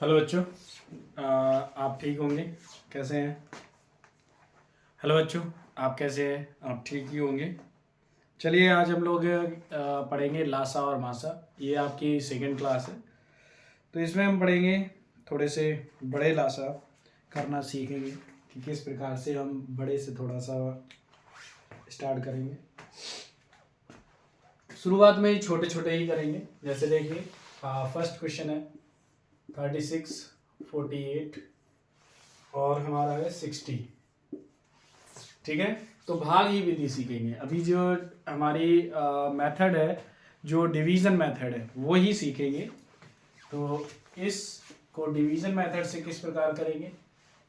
Hello बच्चों, आप ठीक होंगे? कैसे हैं? हेलो बच्चों, आप कैसे हैं? आप ठीक ही होंगे। चलिए आज हम लोग पढ़ेंगे लासा और मासा। ये आपकी सेकंड क्लास है, तो इसमें हम पढ़ेंगे थोड़े से बड़े लासा करना सीखेंगे कि किस प्रकार से हम बड़े से थोड़ा सा स्टार्ट करेंगे। शुरुआत में ही छोटे छोटे ही करेंगे। जैसे देखिए फर्स्ट क्वेश्चन है 36, 48 और हमारा है 60। ठीक है, तो भाग ही विधि सीखेंगे। अभी जो हमारी मेथड है, जो डिवीज़न मेथड है, वो ही सीखेंगे। तो इसको डिवीज़न मेथड से किस प्रकार करेंगे,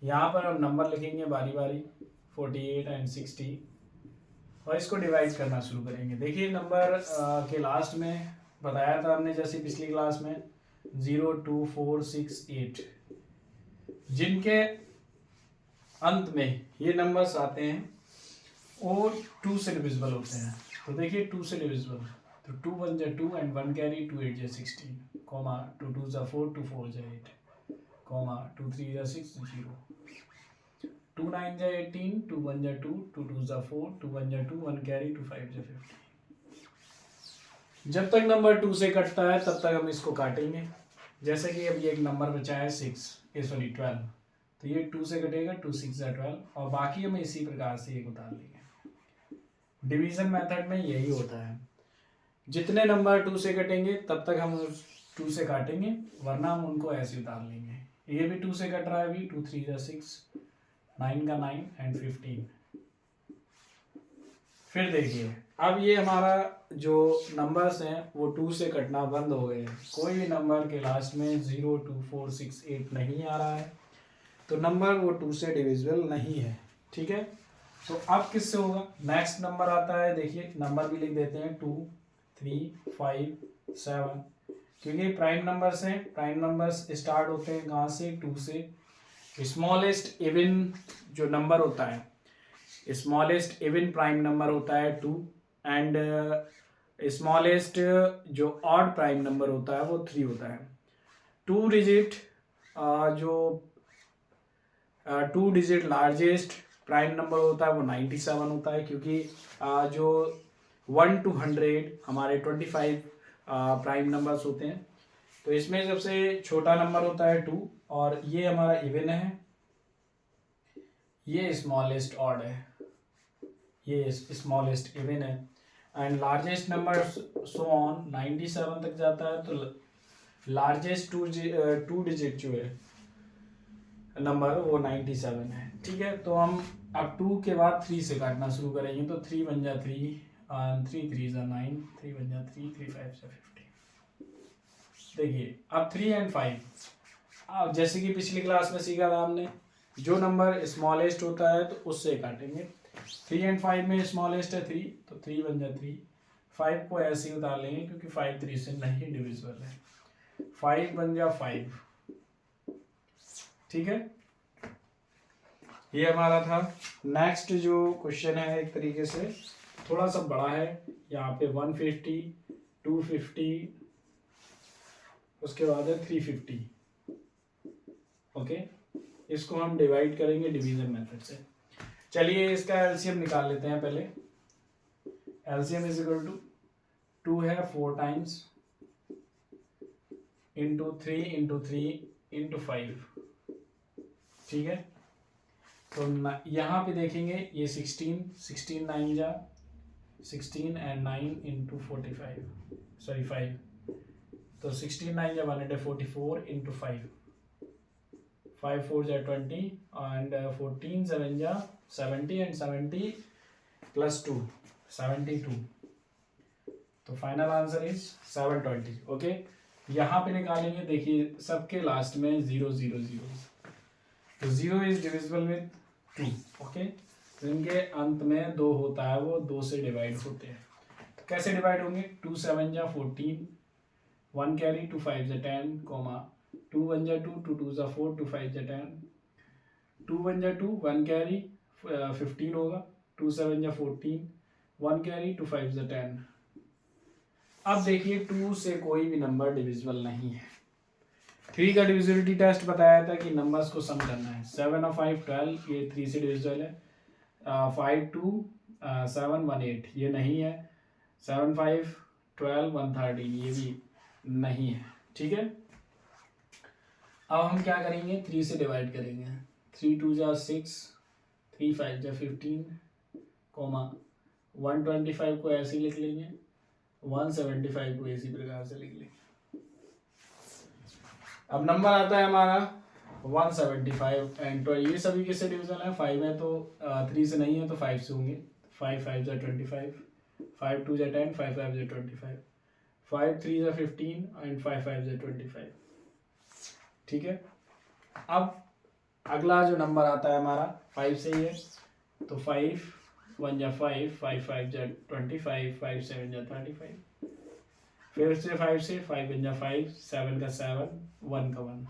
यहाँ पर हम नंबर लिखेंगे बारी बारी 48 एंड 60 और इसको डिवाइड करना शुरू करेंगे। देखिए नंबर के लास्ट में बताया था हमने, जैसे पिछली क्लास में 0, 2, 4, 6, 8, जिनके अंत में ये नंबर्स आते हैं और 2 से डिविजिबल होते हैं। तो देखिए 2 से डिविजिबल, तो 2 1 जा 2 एंड 1 कैरी, 2 8 जा 16, कॉमा 2 2 जा 4, 2 4 जा 8, कॉमा 2 3 जा 6, 0, 2 9 जा 18, 2 1 जा 2, 2 2 जा 4, 2 1 जा 2, 1 कैरी, 2 5 जा 50। जब तक नंबर 2 से कटता है तब तक हम इसको काटेंगे। जैसे कि अभी एक नंबर बचा है 6, सॉरी 12, तो ये 2 से कटेगा, 2 6 जा 12 और बाकी हमें इसी प्रकार से एक उतार लेंगे। डिवीजन मेथड में यही होता है, जितने नंबर 2 से कटेंगे तब तक हम 2 से काटेंगे, वरना हम उनको ऐसे उतार लेंगे। ये भी 2 से कट रहा है अभी, 2 3 जा 6, 9 का 9 एंड 15। फिर देखिए अब ये हमारा जो नंबर्स हैं वो 2 से कटना बंद हो गए हैं। कोई भी नंबर के लास्ट में 0 2 4 6 8 नहीं आ रहा है, तो नंबर वो 2 से डिविजिबल नहीं है। ठीक है, तो अब किससे होगा? नेक्स्ट नंबर आता है, देखिए नंबर भी लिख देते हैं 2 3 5 7, क्योंकि प्राइम नंबर्स हैं। प्राइम नंबर्स स्टार्ट होते हैं कहाँ से? 2 से। स्मॉलेस्ट इवन जो नंबर होता है, स्मॉलेस्ट इवन प्राइम नंबर होता है 2 एंड स्मॉलेस्ट जो ऑड प्राइम नंबर होता है वो 3 होता है। 2 डिजिट जो 2 डिजिट लार्जेस्ट प्राइम नंबर होता है वो 97 होता है, क्योंकि जो 1 to 100 हमारे 25 प्राइम नंबर्स होते हैं। तो इसमें सबसे छोटा नंबर होता है 2 और ये हमारा इवन है, ये स्मॉलेस्ट ऑड है, ये स्मॉलेस्ट इवन है and largest number so on 97 तक जाता है। तो लार्जेस्ट 2 डिजिट जो है नंबर वो 97 है। ठीक है, तो हम अब 2 के बाद 3 से काटना शुरू करेंगे। तो 3 1 जा 3, 3 3 जा 9, 3 1 जा 3, 3 5 जा 50। देखिए अब 3 एंड 5, अब जैसे कि पिछली क्लास में सीखा था हमने, जो नंबर स्मॉलेस्ट होता है तो उससे काटेंगे। 3 एंड 5 में स्मॉलेस्ट है 3, तो 3 1 जा 3, 5 को ऐसे ही उतार लेंगे क्योंकि 5 3 से नहीं डिविजिबल है। 5 1 जा 5। ठीक है, ये हमारा था। नेक्स्ट जो क्वेश्चन है एक तरीके से थोड़ा सा बड़ा है, यहाँ पे 150, 250, उसके बाद है 350। ओके, इसको हम डिवाइड करेंगे डिवीजन मेथड से। चलिए इसका एलसीएम निकाल लेते हैं पहले। एलसीएम इज इक्वल टू 2 है 4 टाइम्स इंटू 3 इंटू 3 इंटू 5। ठीक है, तो यहाँ पे देखेंगे ये 16 9 जा 16 एंड 9 इंटू 45, सॉरी 5, तो 16 9 जा 144 इंटू 5, 5 4 जा 20 एंड 14 7 जा 70 एंड 70 प्लस 2 72। तो फाइनल आंसर इज 720। ओके, यहाँ पे निकालेंगे। देखिए सबके लास्ट में 0 0 0, तो 0 इज डिविजिबल विद 2। ओके, तो इनके अंत में 2 होता है, वो 2 से डिवाइड होते हैं। तो कैसे डिवाइड होंगे? 2 7 जा 14, 1 कैरी, 2 5 जा 10, कॉमा 2 1 जा 2, 2 2 जा 4, 2 5 जा 10, 2 1 जा 2, 1 कैरी 15 होगा, 2 7 जा 14, 1 कैरी, 2 5 जा 10। अब देखिए 2 से कोई भी नंबर डिविजिबल नहीं है, 3 का डिविजिबिलिटी टेस्ट बताया था कि नंबर्स को सम करना है। 7 और 5 12, ये 3 से डिविजिबल है। 5 2 7 1 8, ये नहीं है। 7 5 12 1 13, ये भी नहीं है। ठीक है, अब हम क्या करेंगे, 3 से डिवाइड करेंगे। 3 2 जा 6, 3 5 जा 15, 125 को ऐसे ही लिख लेंगे, 175 को इसी प्रकार से लिख लेंगे। अब नंबर आता है हमारा 175 एंड ये सभी किससे डिविजन है, 5 है तो 3 से नहीं है तो 5 से होंगे। 5 5 जा 25, 5 2 जा 10, 5 5 जा 25, 5 3 जा 15 एंड 5 5 जा 25। ठीक है, अब अगला जो नंबर आता है हमारा 5 से ही है, तो 5 1 जा 5, 5 5 जा 25, 5 7 जा 35, फिर से 5 से 5 1 जा 5, 7 का 7, 1 का 1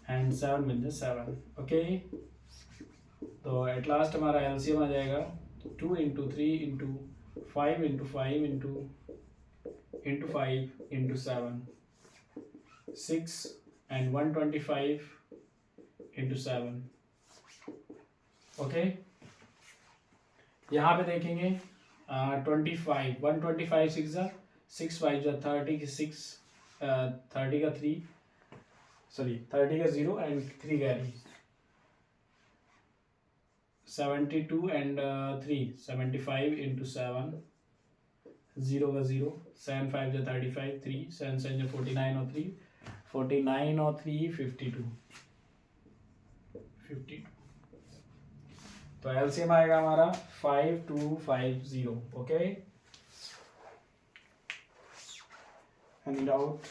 एंड 7 1 जा 7। ओके, तो एट लास्ट हमारा एलसीएम आ जाएगा 2 into 3 into 5 into 5 into 5 into 7, 6 and 125 into 7। Okay, यहाँ पे देखेंगे 25, 125 6 5 जा 30 की 6, 30 का 3, सॉरी 30 का 0 एंड 3 कैरी, 72 एंड 3 75 इंटू 7, 0 का 0, 7 5 जा 35, 3 7 7 जा 49 और 3 49 और 3 52। तो एलसीएम आएगा हमारा 5250। Okay, any doubt?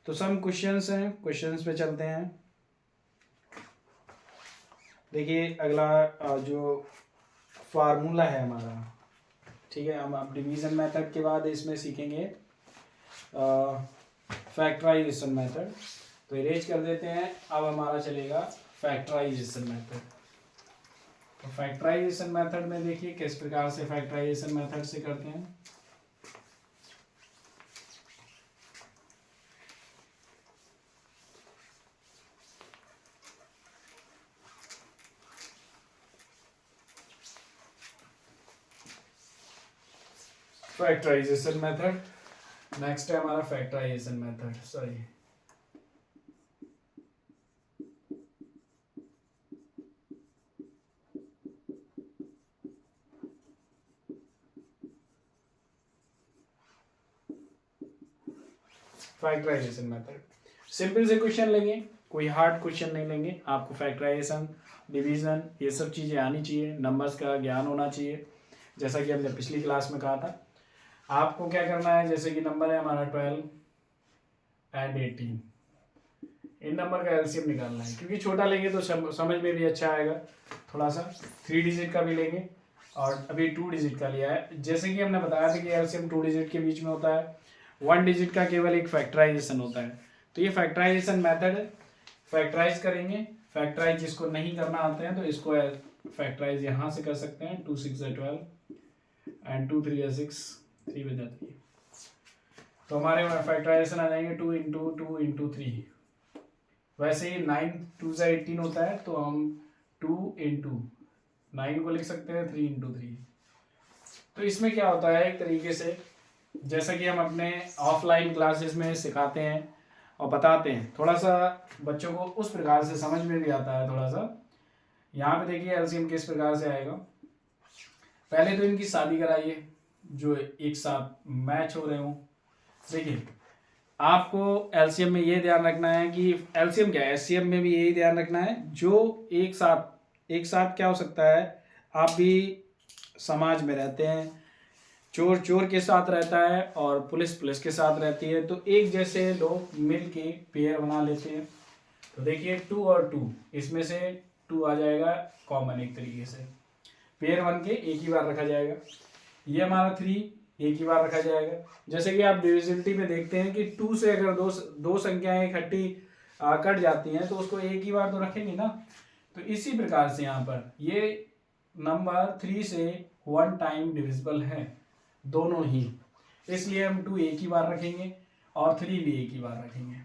तो सम क्वेश्चंस हैं, क्वेश्चंस पे चलते हैं। देखिए अगला जो फार्मूला है हमारा, ठीक है, हम अब डिवीजन मेथड के बाद इसमें सीखेंगे फैक्टराइजेशन मेथड, तो इरेज कर देते हैं। अब हमारा चलेगा फैक्टराइजेशन मेथड। तो फैक्टराइजेशन मेथड में देखिए किस प्रकार से फैक्टराइजेशन मेथड से करते हैं। फैक्टराइजेशन मेथड, नेक्स्ट है हमारा factorization method, sorry factorization method. Simple से क्वेश्चन लेंगे, कोई हार्ड क्वेश्चन नहीं लेंगे। आपको फैक्टराइजेशन, डिवीजन, ये सब चीज़ें आनी चाहिए, नंबर्स का ज्ञान होना चाहिए। जैसा कि हमने पिछली क्लास में कहा था, आपको क्या करना है, जैसे कि नंबर है हमारा 12 एंड 18, इन नंबर का एलसीएम निकालना है। क्योंकि छोटा लेंगे तो समझ में भी अच्छा आएगा। थोड़ा सा 3 डिजिट का भी लेंगे और अभी 2 डिजिट का लिया है। जैसे कि हमने बताया था कि एलसीएम 2 डिजिट के बीच में होता है, 1 डिजिट का केवल एक फैक्टराइजेशन होता है। तो ये फैक्टराइजेशन मेथड है, फैक्टराइज करेंगे। फैक्टराइज जिसको नहीं करना आते हैं तो इसको फैक्टराइज यहाँ से कर सकते हैं। 2 6 12 एंड 2 3 6, 3 बन जाती है। तो हमारे फैक्टराइजेशन आ जाएंगे 2 इंटू 2 इंटू 3। वैसे ही 9 2 से 18 होता है, तो हम 2 इंटू 9 को लिख सकते हैं 3 इंटू 3। तो इसमें क्या होता है, एक तरीके से जैसा कि हम अपने ऑफलाइन क्लासेस में सिखाते हैं और बताते हैं, थोड़ा सा बच्चों को उस प्रकार से समझ में भी आता है थोड़ा सा। यहाँ पे देखिए एलसीएम किस प्रकार से आएगा। पहले तो इनकी शादी कराइए जो एक साथ मैच हो रहे हो। देखिए आपको एलसीएम में ये ध्यान रखना है कि एलसीएम क्या है, एचसीएफ में भी यही ध्यान रखना है, जो एक साथ क्या हो सकता है, आप भी समाज में रहते हैं, चोर के साथ रहता है और पुलिस के साथ रहती है, तो एक जैसे लोग मिल के पेयर बना लेते हैं। तो देखिए 2 और 2, इसमें से 2 आ जाएगा कॉमन एक तरीके से, पेयर बन के एक ही बार रखा जाएगा। ये हमारा 3 एक ही बार रखा जाएगा। जैसे कि आप डिविजिबिलिटी में देखते हैं कि 2 से अगर दो संख्याएं इकट्ठी कट जाती हैं तो उसको एक ही बार तो रखेंगे ना। तो इसी प्रकार से यहाँ पर ये नंबर 3 से 1 टाइम डिविजिबल है। दोनों ही, इसलिए हम 2 एक ही बार रखेंगे और 3 भी एक ही बार रखेंगे।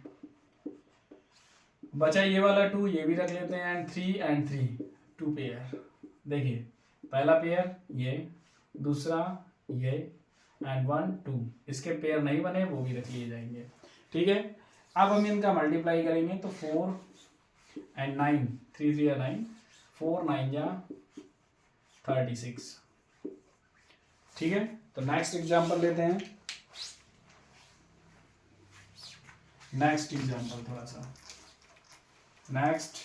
बचा ये वाला 2, ये भी रख लेते हैं, एंड 3 2 पेयर। देखिए पहला पेयर ये, दूसरा ये, एंड 1 2, इसके पेयर नहीं बने वो भी रख लिए जाएंगे। ठीक है, अब हम इनका मल्टीप्लाई करेंगे तो 4 एंड 9, 3 3 या 9, 4 9 या 36। ठीक है, तो नेक्स्ट एग्जांपल लेते हैं। नेक्स्ट एग्जांपल थोड़ा सा नेक्स्ट,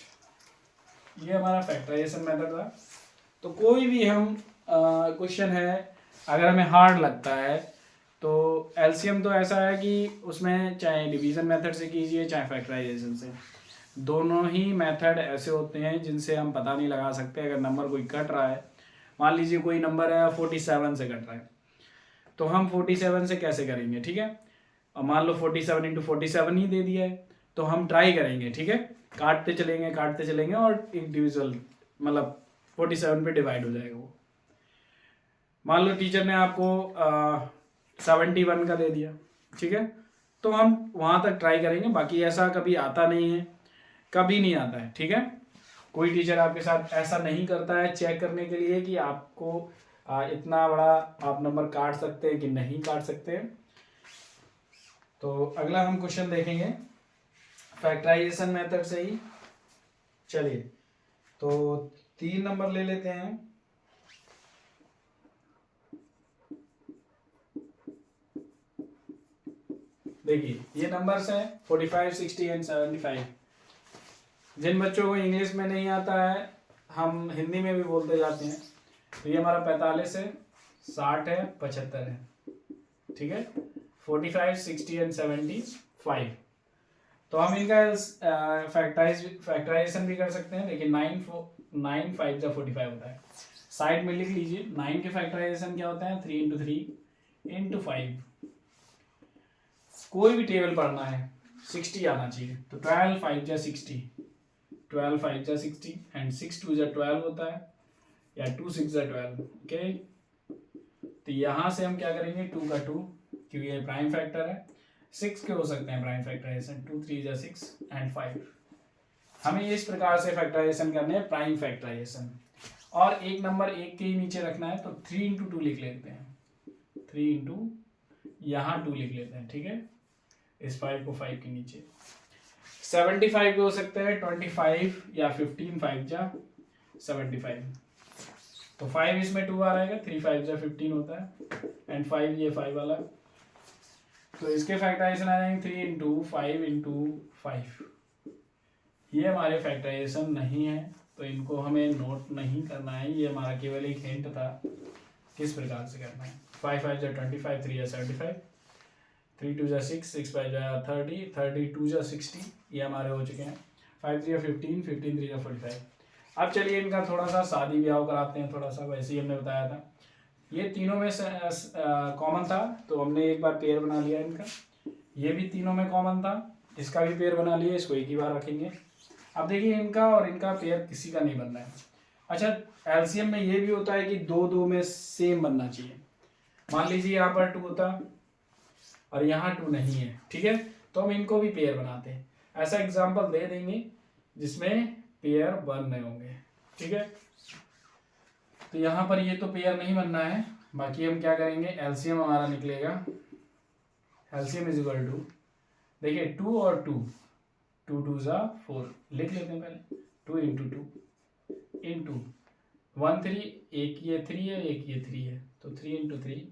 ये हमारा फैक्टराइजेशन मेथड था। तो कोई भी हम क्वेश्चन है अगर हमें हार्ड लगता है तो एलसीएम तो ऐसा है कि उसमें चाहे डिवीजन मेथड से कीजिए चाहे फैक्टराइजेशन से, दोनों ही मेथड ऐसे होते हैं जिनसे हम पता नहीं लगा सकते। अगर नंबर कोई कट रहा है, मान लीजिए कोई नंबर है 47 से कट रहा है, तो हम 47 से कैसे करेंगे? ठीक है, और मान लो 47 इंटू 47 ही दे दिया है, तो हम ट्राई करेंगे। ठीक है, काटते चलेंगे और एक डिविजल मतलब 47 पे डिवाइड हो जाएगा वो। मान लो टीचर ने आपको 71 का दे दिया, ठीक है, तो हम वहाँ तक ट्राई करेंगे, बाकी ऐसा कभी आता नहीं है, कभी नहीं आता है। ठीक है, कोई टीचर आपके साथ ऐसा नहीं करता है चेक करने के लिए कि आपको इतना बड़ा आप नंबर काट सकते हैं कि नहीं काट सकते हैं। तो अगला हम क्वेश्चन देखेंगे फैक्टराइजेशन मेथड से ही। चलिए, तो 3 नंबर ले लेते हैं। देखिए ये नंबर्स हैं 45, 60 एंड 75। जिन बच्चों को इंग्लिश में नहीं आता है हम हिंदी में भी बोलते जाते हैं। तो ये हमारा 45 है, 60 है, 75 है। ठीक है, 45, 60 एंड 75। तो हम इनका फैक्टराइजेशन भी कर सकते हैं, लेकिन 9 5 जा 45 होता है। साइड में लिख लीजिए 9 के फैक्टराइजेशन क्या होता है, 3 इंटू 3 इंटू 5। कोई भी टेबल पढ़ना है 60 आना चाहिए, तो 12 5 जा 60, 12 5 जा 60 एंड 6 2 जा 12 होता है, या 2 6 जा 12। ओके, तो यहाँ से हम क्या करेंगे 2 का 2, क्योंकि ये प्राइम फैक्टर है। 6 के हो सकते हैं प्राइम फैक्टराइजेशन, 2 3 जा 6 एंड 5। हमें इस प्रकार से फैक्टराइजेशन करने हैं, प्राइम फैक्टराइजेशन। और एक नंबर एक के ही नीचे रखना है, तो 3 इंटू 2 लिख लेते हैं, 3 इंटू यहाँ 2 लिख लेते हैं। ठीक है, इस 5 को 5 के नीचे। 75 के हो सकते हैं 25 या 15, 5 जा 75, तो 5 इसमें 2 आ रहेगा, 3 5 जा 15 होता है, एंड 5 ये 5 वाला। तो इसके फैक्टराइजेशन आ जाएंगे 3 इंटू 5 इंटू 5। ये हमारे फैक्टराइजेशन नहीं है, तो इनको हमें नोट नहीं करना है। ये हमारा केवल एक हिंट था किस प्रकार से करना है। 5 5 जा 25, 3 जा 75, 3 2 जा 6, 6 5 जा 30, 30 2 जा 60, ये हमारे हो चुके हैं। 5 3 जा 15, 15 3 जा 45। अब चलिए इनका थोड़ा सा शादी ब्याह कराते हैं, थोड़ा सा वैसे ही हमने बताया था। ये तीनों में कॉमन था, तो हमने एक बार पेयर बना लिया इनका। ये भी तीनों में कॉमन था, इसका भी पेयर बना लिया, इसको एक ही बार रखेंगे। अब देखिए इनका और इनका पेयर किसी का नहीं बनना है। अच्छा, एलसीएम में ये भी होता है कि 2 2 में सेम बनना चाहिए। मान लीजिए यहाँ पर 2 होता और यहाँ 2 नहीं है, ठीक है, तो हम इनको भी पेयर बनाते हैं। ऐसा एग्जाम्पल दे देंगे जिसमें पेयर बन रहे होंगे। ठीक है, तो यहाँ पर ये तो पेयर नहीं बनना है, बाकी हम क्या करेंगे, एलसीएम हमारा निकलेगा, एलसीएम इज इक्वल टू, देखिए 2 और 2, 2 2 जा 4 लिख लेते हैं पहले, 2 इंटू 2 इंटू 1 3, एक ये 3 है, एक ये 3 है, तो 3 इंटू 3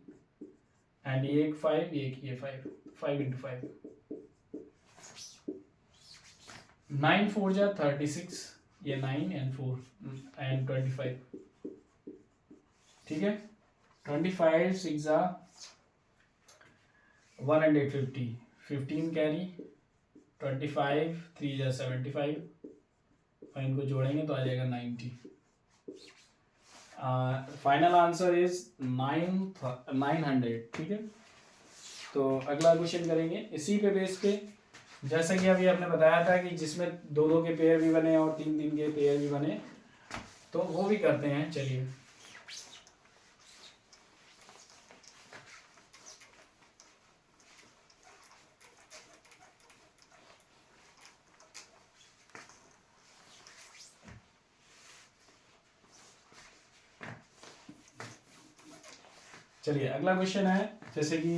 एंड ये एक 5, एक ये 5, 5 इंटू 5, 9 4 जा 36, ये 9 एंड 4 एंड 25। ठीक है, 25 6 जा 150, 15 कैरी, 25 3 जा 75, और इनको जोड़ेंगे तो आ जाएगा 90। Final answer is 900। ठीक है, तो अगला क्वेश्चन करेंगे इसी पे बेस पे, जैसा कि अभी आपने बताया था कि जिसमें 2 2 के पेयर भी बने और 3 3 के पेयर भी बने, तो वो भी करते हैं। चलिए, चलिए अगला क्वेश्चन है, जैसे कि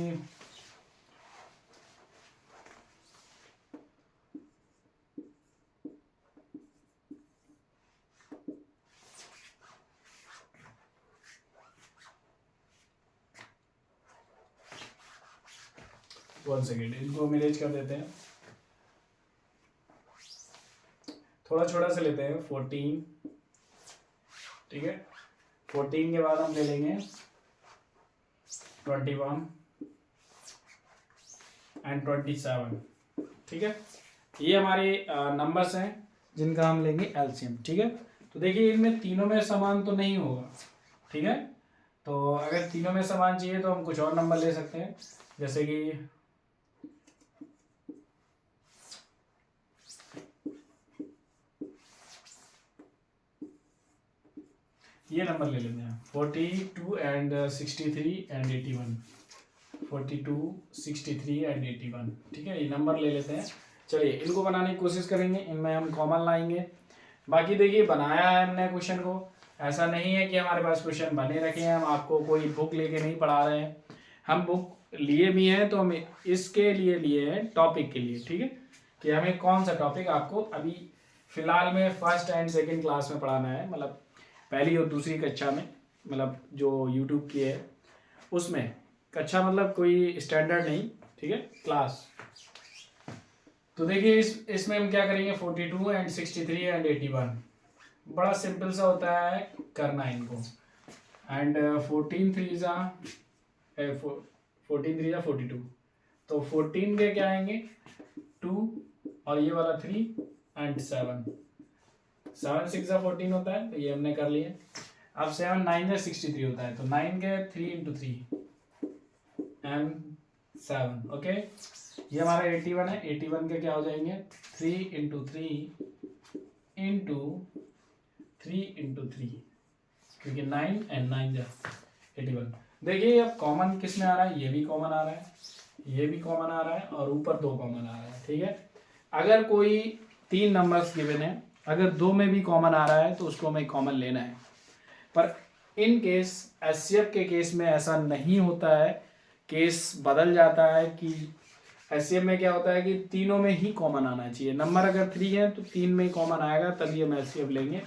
1 सेकेंड, इनको हम इरेज कर देते हैं, थोड़ा छोटा से लेते हैं 14, ठीक है। 14 के बाद हम ले लेंगे 21 एंड 27, ठीक है। ये हमारे नंबर्स हैं जिनका हम लेंगे एलसीएम, ठीक है। तो देखिए इनमें तीनों में समान तो नहीं होगा, ठीक है। तो अगर तीनों में समान चाहिए तो हम कुछ और नंबर ले सकते हैं, जैसे कि ये नंबर ले लेते हैं 42 एंड 63 एंड 81, 42, 63 एंड 81, ठीक है। ये नंबर ले लेते हैं। चलिए इनको बनाने की कोशिश करेंगे, इनमें हम कॉमन लाएंगे। बाकी देखिए बनाया है हमने क्वेश्चन को, ऐसा नहीं है कि हमारे पास क्वेश्चन बने रखे हैं, हम आपको कोई बुक लेके नहीं पढ़ा रहे हैं। हम बुक लिए भी हैं तो हम इसके लिए लिए हैं, टॉपिक के लिए, ठीक है, कि हमें कौन सा टॉपिक आपको अभी फिलहाल में फर्स्ट एंड सेकेंड क्लास में पढ़ाना है, मतलब पहली और दूसरी कक्षा में, मतलब जो यूट्यूब की है उसमें। कक्षा मतलब कोई स्टैंडर्ड नहीं, ठीक है, क्लास। तो देखिए इसमें हम क्या करेंगे 42 एंड 63 एंड 81, बड़ा सिंपल सा होता है करना इनको। एंड 14 3 जा 42, तो 14 के क्या आएंगे 2 और ये वाला 3 एंड 7, 7 6 जा 14 होता है, तो ये हमने कर लिए। अब 7 9 जा 63 होता है, तो 9 के 3 इंटू 3 एंड 7, ओके। ये हमारा 81 है, 81 के क्या हो जाएंगे 3 इंटू 3 इंटू 3 इंटू 3, क्योंकि 9 एंड 9 जा 81। देखिए अब कॉमन किस में आ रहा है, ये भी कॉमन आ रहा है, ये भी कॉमन आ रहा है, और ऊपर 2 कॉमन आ रहा है, ठीक है। अगर कोई 3 नंबर्स गिवन है, अगर 2 में भी कॉमन आ रहा है तो उसको हमें कॉमन लेना है। पर इन केस एचसीएफ के केस में ऐसा नहीं होता है, केस बदल जाता है कि एचसीएफ में क्या होता है कि तीनों में ही कॉमन आना चाहिए। नंबर अगर 3 है तो 3 में कॉमन आएगा, तभी हम एचसीएफ लेंगे,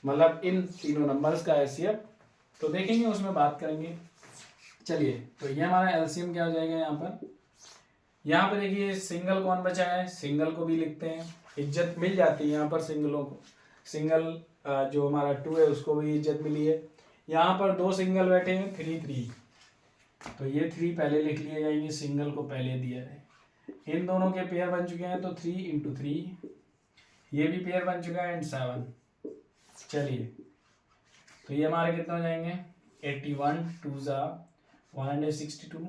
मतलब इन तीनों नंबर्स का एचसीएफ। तो देखेंगे उसमें बात करेंगे। चलिए तो ये हमारा एलसीएम क्या हो जाएगा यहाँ पर देखिए सिंगल कौन बचा है, सिंगल को भी लिखते हैं, इज्जत मिल जाती है यहाँ पर सिंगलों को। सिंगल जो हमारा 2 है उसको भी इज्जत मिली है। यहाँ पर 2 सिंगल बैठे हैं 3 3, तो ये 3 पहले लिख लिए जाएंगे, सिंगल को पहले दिया है। इन दोनों के पेयर बन चुके हैं, तो 3 इंटू 3, ये भी पेयर बन चुका है, एंड 7। चलिए तो ये हमारे कितने हो जाएंगे 81 2 जा 162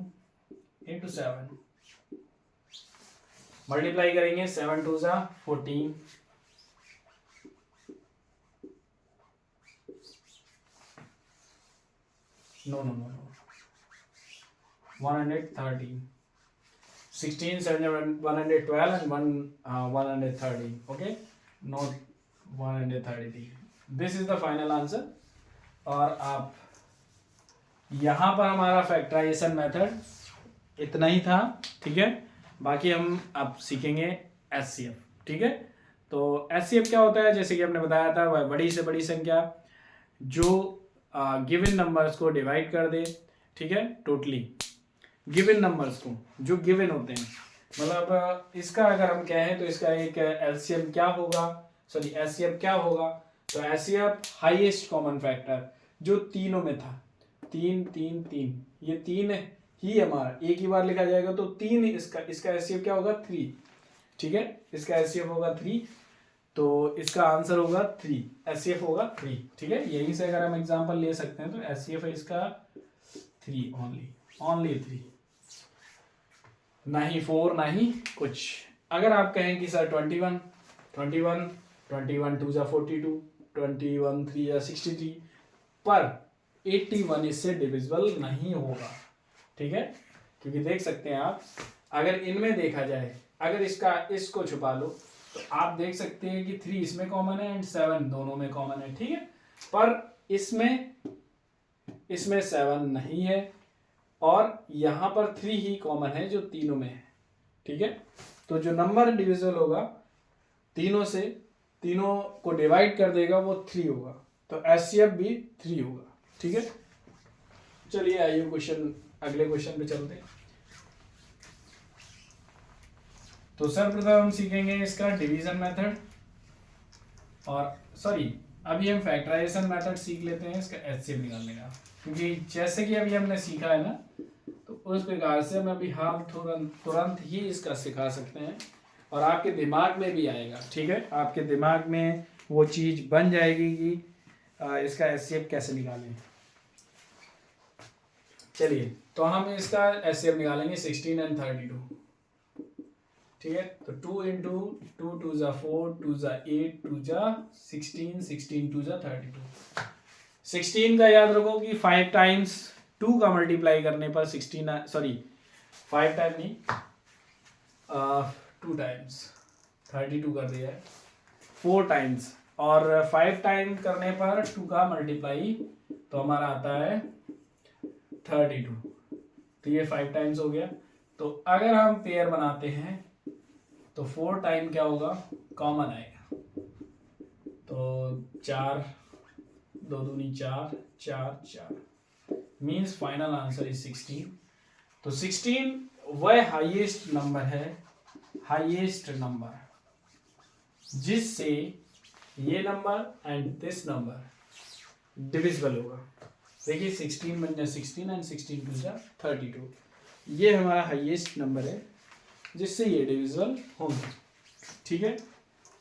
इंटू 7, मल्टीप्लाई करेंगे 7 2 जा 14, no 113, 16 7 112 and 113, okay, not 133. This is the final answer. और आप यहाँ पर हमारा फैक्टराइजेशन मेथड इतना ही था, ठीक है। बाकी हम अब सीखेंगे एचसीएफ, ठीक है। तो एचसीएफ क्या होता है, जैसे कि हमने बताया था, वह बड़ी से बड़ी संख्या जो गिवन नंबर्स को डिवाइड कर दे, ठीक है, टोटली गिवन नंबर्स को जो गिवन होते हैं। मतलब इसका अगर हम कहें तो इसका एक एलसीएम क्या होगा, सॉरी एचसीएफ क्या होगा, तो एचसीएफ हाईएस्ट कॉमन फैक्टर जो तीनों में था, 3 3 3, ये 3 ही हमारा एक ही बार लिखा जाएगा, तो 3 इसका एचसीएफ क्या होगा 3, ठीक है, इसका एचसीएफ होगा 3, तो इसका आंसर होगा 3, एचसीएफ होगा 3, ठीक है। यहीं से अगर हम एग्जांपल ले सकते हैं तो एचसीएफ है इसका 3, ओनली 3, ना ही 4 ना ही कुछ। अगर आप कहें कि सर 21 2 जा 42, 21 3 जा 63, पर 81 इससे डिविजिबल नहीं होगा, ठीक है, क्योंकि देख सकते हैं आप, अगर इनमें देखा जाए, अगर इसको छुपा लो तो आप देख सकते हैं कि 3 इसमें कॉमन है एंड 7 दोनों में कॉमन है, ठीक है। पर इसमें इसमें 7 नहीं है और यहाँ पर 3 ही कॉमन है जो तीनों में है, ठीक है। तो जो नंबर डिविजिबल होगा तीनों से, तीनों को डिवाइड कर देगा वो 3 होगा, तो HCF भी 3 होगा, ठीक है। चलिए आइए क्वेश्चन, अगले क्वेश्चन पे चलते हैं। तो सर्वप्रथम हम सीखेंगे इसका डिवीजन मेथड, और सॉरी अभी हम फैक्टराइजेशन मेथड सीख लेते हैं इसका HCF निकालने का, क्योंकि जैसे कि अभी हमने सीखा है ना, तो उस प्रकार से हम अभी हाल तुरंत ही इसका सिखा सकते हैं और आपके दिमाग में भी आएगा, ठीक है। आपके दिमाग में वो चीज़ बन जाएगी कि इसका HCF कैसे निकालें। चलिए तो हम इसका HCF निकालेंगे 16 एंड 32, ठीक है। तो 2 इंटू 2 2 ज़ा 4 2 ज़ा 8 2 ज़ा 16 16 2 ज़ा 32। 16 का याद रखो कि 5 टाइम्स 2 का मल्टीप्लाई करने पर 16, सॉरी 5 टाइम नहीं 2 टाइम्स 32 कर दिया है, 4 टाइम्स, और 5 टाइम करने पर 2 का मल्टीप्लाई तो हमारा आता है 32, तो ये 5 टाइम्स हो गया। तो अगर हम पेयर बनाते हैं तो 4 टाइम क्या होगा, कॉमन आएगा, तो 4 2 दूनी 4 4 4 मीन्स फाइनल आंसर इज 16। तो 16 वह हाईएस्ट नंबर है, हाईएस्ट नंबर जिससे ये number and this number divisible होगा। देखिए 16 बन जाए 16 एंड 16 टू जा 32, ये हमारा हाईएस्ट नंबर है जिससे ये डिविजिबल होंगे, ठीक है।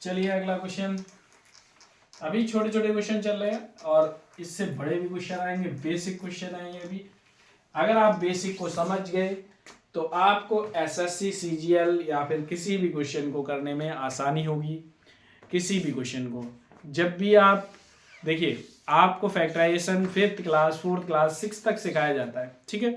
चलिए अगला क्वेश्चन, अभी छोटे छोटे क्वेश्चन चल रहे हैं और इससे बड़े भी क्वेश्चन आएंगे, बेसिक क्वेश्चन आएंगे अभी। अगर आप बेसिक को समझ गए तो आपको SSC CGL या फिर किसी भी क्वेश्चन को करने में आसानी होगी। किसी भी क्वेश्चन को जब भी आप देखिए, आपको factorisation 5th class 4th class 6th तक सिखाया जाता है, ठीक है।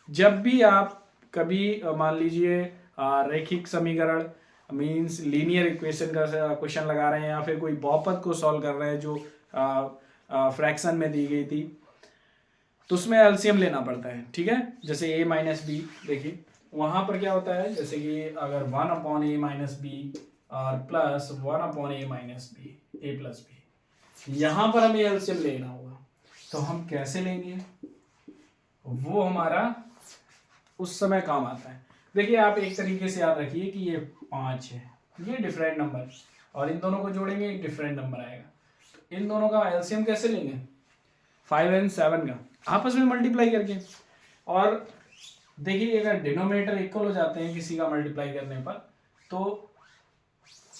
जब भी आप कभी मान लीजिए रैखिक समीकरण मीन्स लीनियर इक्वेशन का क्वेश्चन लगा रहे हैं या फिर कोई बहुपद को सॉल्व कर रहे हैं जो फ्रैक्शन में दी गई थी, तो उसमें एलसीएम लेना पड़ता है, ठीक है। जैसे a माइनस बी, देखिए वहाँ पर क्या होता है, जैसे कि अगर 1/a माइनस बी और plus 1/a minus B a plus B, यहाँ पर हमें एलसीएम लेना होगा। तो हम कैसे लेंगे, वो हमारा उस समय काम आता है। देखिए आप एक तरीके से याद रखिए कि ये 5 है, ये डिफरेंट नंबर, और इन दोनों को जोड़ेंगे एक डिफरेंट नंबर आएगा। तो इन दोनों का एलसीएम कैसे लेंगे, 5 एंड 7 का आपस में मल्टीप्लाई करके। और देखिए अगर डिनोमिनेटर इक्वल हो जाते हैं किसी का मल्टीप्लाई करने पर, तो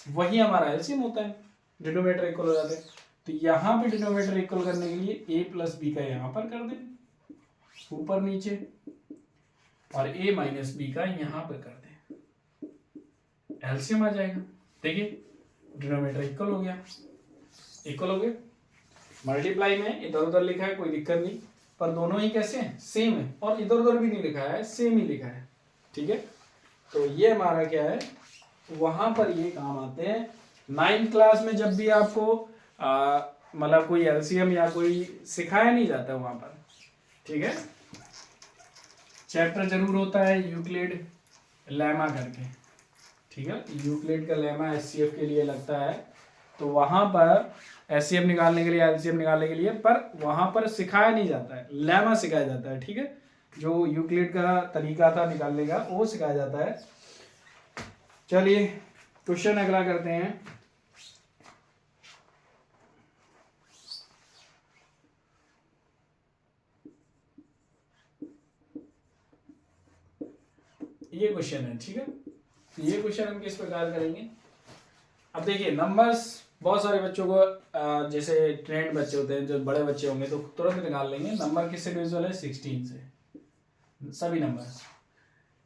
वही हमारा एलसीएम होता है, डिनोमिनेटर इक्वल हो जाते हैं। तो यहाँ पे डिनोमिनेटर इक्वल करने के लिए a प्लस बी का यहाँ पर कर दें ऊपर नीचे, और a माइनस बी का यहाँ पर कर दें, एलसीएम आ जाएगा। देखिए डिनोमिनेटर इक्वल हो गया, इक्वल हो गया। मल्टीप्लाई में इधर उधर लिखा है कोई दिक्कत नहीं, पर दोनों ही कैसे हैं, सेम है, और इधर उधर भी नहीं लिखा है, सेम ही लिखा है, ठीक है। तो ये हमारा क्या है, वहां पर ये काम आते हैं। 9th क्लास में जब भी आपको मतलब कोई एलसीएम या कोई सिखाया नहीं जाता वहां पर, ठीक है। चैप्टर जरूर होता है यूक्लिड लेमा करके, ठीक है। यूक्लिड का लेमा एचसीएफ के लिए लगता है, तो वहां पर एचसीएफ निकालने के लिए, एलसीएम निकालने के लिए, पर वहां पर सिखाया नहीं जाता है, लेमा सिखाया जाता है, ठीक है। जो यूक्लिड का तरीका था निकालने का वो सिखाया जाता है। चलिए क्वेश्चन अगला करते हैं। ये क्वेश्चन है, ठीक है। ये क्वेश्चन हम किस प्रकार करेंगे, अब देखिए नंबर्स बहुत सारे बच्चों को जैसे ट्रेंड बच्चे होते हैं, जो बड़े बच्चे होंगे तो तुरंत निकाल लेंगे। नंबर किससे डिविजिबल है, 16 से, सभी नंबर,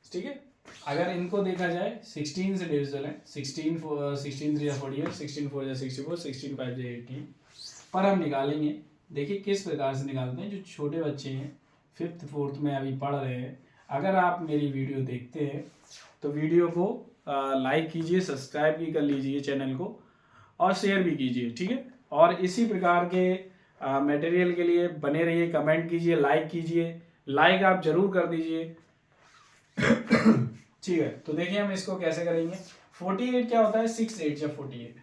ठीक है। अगर इनको देखा जाए 16 से डिविजिबल है, 16 3 या 48, 16 4 या 64, 16 5 या 18, पर हम निकालेंगे। देखिए किस प्रकार से निकालते हैं। जो छोटे बच्चे हैं 5th 4th में अभी पढ़ रहे हैं, अगर आप मेरी वीडियो देखते हैं तो वीडियो को लाइक कीजिए, सब्सक्राइब भी कर लीजिए चैनल को, और शेयर भी कीजिए, ठीक है। और इसी प्रकार के मटेरियल के लिए बने रहिए, कमेंट कीजिए, लाइक कीजिए, लाइक आप जरूर कर दीजिए। ठीक है, तो देखिए हम इसको कैसे करेंगे। 48 क्या होता है, 6 8 या 48,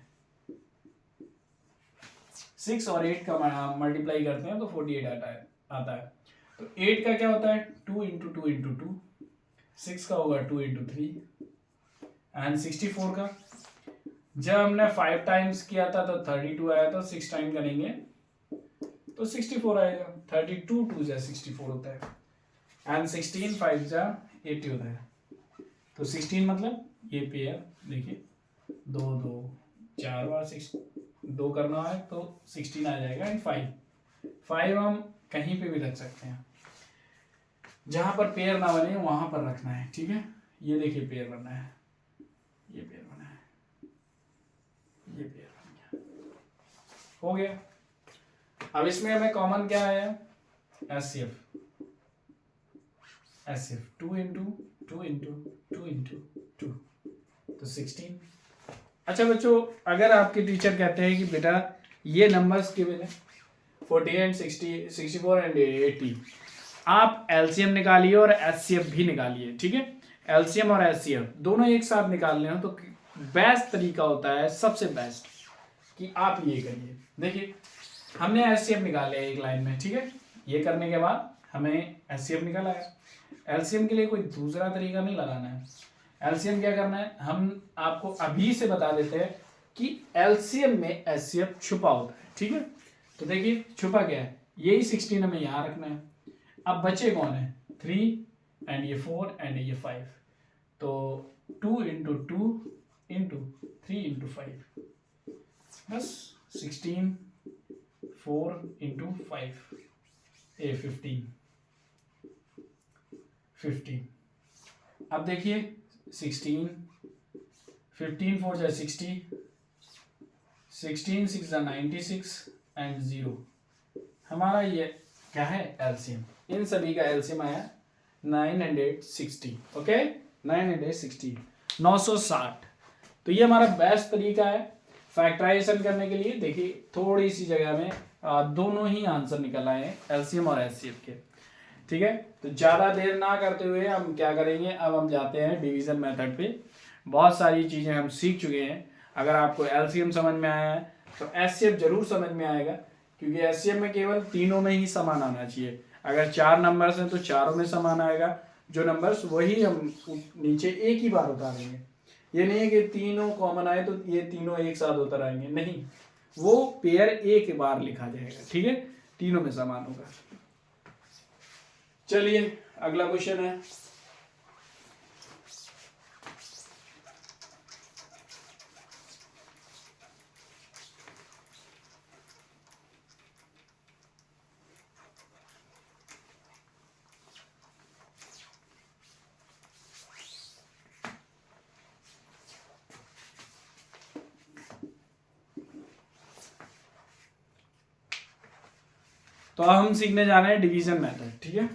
6 और 8 का मल्टीप्लाई करते हैं तो 48 आता है। तो 8 का क्या होता है, 2 इंटू 2 इंटू 2, 6 का होगा 2 इंटू 3, एंड 64 का जब हमने 5 टाइम्स किया था तो 32 आया था, 6 टाइम करेंगे तो 64 आएगा। 32 2 जा 64 होता है, एंड 16 5 जा 80 होता है। तो 16 मतलब ये पेयर देखिए, 2 2 4 बार 6 2 करना है तो 16 आ जाएगा, एंड 5 हम कहीं पे भी रख सकते हैं, जहां पर पेयर ना बने वहां पर रखना है। ठीक है, ये देखिए पेयर बनना है, ये पेयर बना है, ये पेयर बन गया, हो गया। अब इसमें हमें कॉमन क्या है, एचसीएफ 2 इंटू 2 इंटू 2 इंटू 2 तो 16। अच्छा बच्चों, अगर आपके टीचर कहते हैं कि बेटा ये नंबर्स गिवन है 48 60 64 एंड 80, आप एलसीएम निकालिए और एचसीएफ भी निकालिए। ठीक है, एलसीएम और एचसीएफ दोनों एक साथ निकालने हो तो बेस्ट तरीका होता है, सबसे बेस्ट, कि आप ये करिए। देखिए हमने एचसीएफ निकाले एक लाइन में, ठीक है, ये करने के बाद हमें एचसीएफ निकाला है। एलसीएम के लिए कोई दूसरा तरीका नहीं लगाना है। एलसीएम क्या करना है, हम आपको अभी से बता देते हैं कि एलसीएम में एचसीएफ छुपा होता है। ठीक है, तो देखिए छुपा क्या है, यही 16 हमें यहाँ रखना है। अब बचे कौन है, 3 एंड ये 4 एंड ये 5, तो 2 इंटू 2 इंटू 3 इंटू 5, बस 16 4 इंटू 5 15। अब देखिए 16 15 4 जा 60, 16 6 जा 96 एंड 0। हमारा ये क्या है, एलसीएम। इन सभी का एलसीएम आया 960। ओके, 960 960। तो ये हमारा बेस्ट तरीका है फैक्टराइजेशन करने के लिए। देखिए थोड़ी सी जगह में दोनों ही आंसर निकल आए हैं, एलसीएम और एचसीएफ के। ठीक है, तो ज़्यादा देर ना करते हुए हम क्या करेंगे, अब हम जाते हैं डिवीज़न मेथड पे। बहुत सारी चीज़ें हम सीख चुके हैं। अगर आपको एलसीएम समझ में आया है तो एचसीएफ जरूर समझ में आएगा, क्योंकि एचसीएफ में केवल तीनों में ही समान आना चाहिए। अगर 4 नंबर्स हैं तो चारों में समान आएगा, जो नंबर्स वही हम नीचे एक ही बार उतारेंगे। ये नहीं है कि तीनों कॉमन आए तो ये तीनों एक साथ उतर आएंगे, नहीं, वो पेयर एक बार लिखा जाएगा। ठीक है, तीनों में समान होगा। चलिए अगला क्वेश्चन है, तो हम सीखने जा रहे हैं डिवीजन मेथड। ठीक है,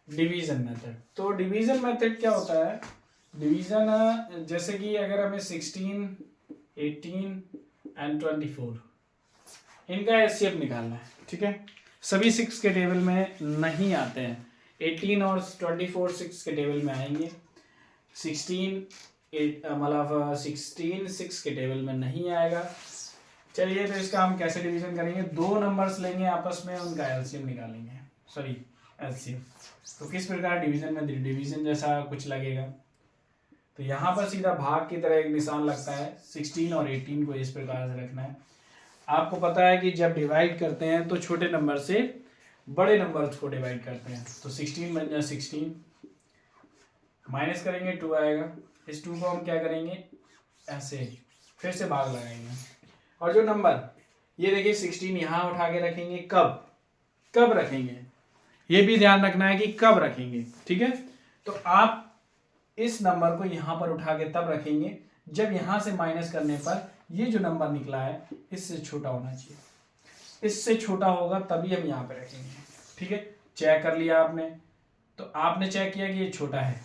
डिवीजन मेथड। तो डिवीजन मेथड क्या होता है, डिवीजन जैसे कि अगर हमें 16 18 एंड 24 इनका एचसीएफ निकालना है। ठीक है, सभी 6 के टेबल में नहीं आते हैं, 18 और 24 6 के टेबल में आएंगे, 16 मतलब 16 6 के टेबल में नहीं आएगा। चलिए तो इसका हम कैसे डिवीजन करेंगे, 2 नंबर्स लेंगे आपस में, उनका एलसीएम निकालेंगे, सॉरी एलसीएम। तो किस प्रकार डिवीजन में, डिवीजन जैसा कुछ लगेगा। तो यहाँ पर सीधा भाग की तरह एक निशान लगता है, 16 और 18 को इस प्रकार से रखना है। आपको पता है कि जब डिवाइड करते हैं तो छोटे नंबर से बड़े नंबर्स को डिवाइड करते हैं। तो 16 बन जाए 16, माइनस करेंगे 2 आएगा, इस 2 को हम क्या करेंगे, ऐसे फिर से भाग लगाएंगे। और जो नंबर ये देखिए 16 यहाँ उठा के रखेंगे, कब रखेंगे, ये भी ध्यान रखना है कि कब रखेंगे। ठीक है, तो आप इस नंबर को यहाँ पर उठा के तब रखेंगे जब यहाँ से माइनस करने पर ये जो नंबर निकला है इससे छोटा होना चाहिए, इससे छोटा होगा तभी हम यहाँ पे रखेंगे। ठीक है, चेक कर लिया आपने। तो आपने चेक किया कि ये छोटा है,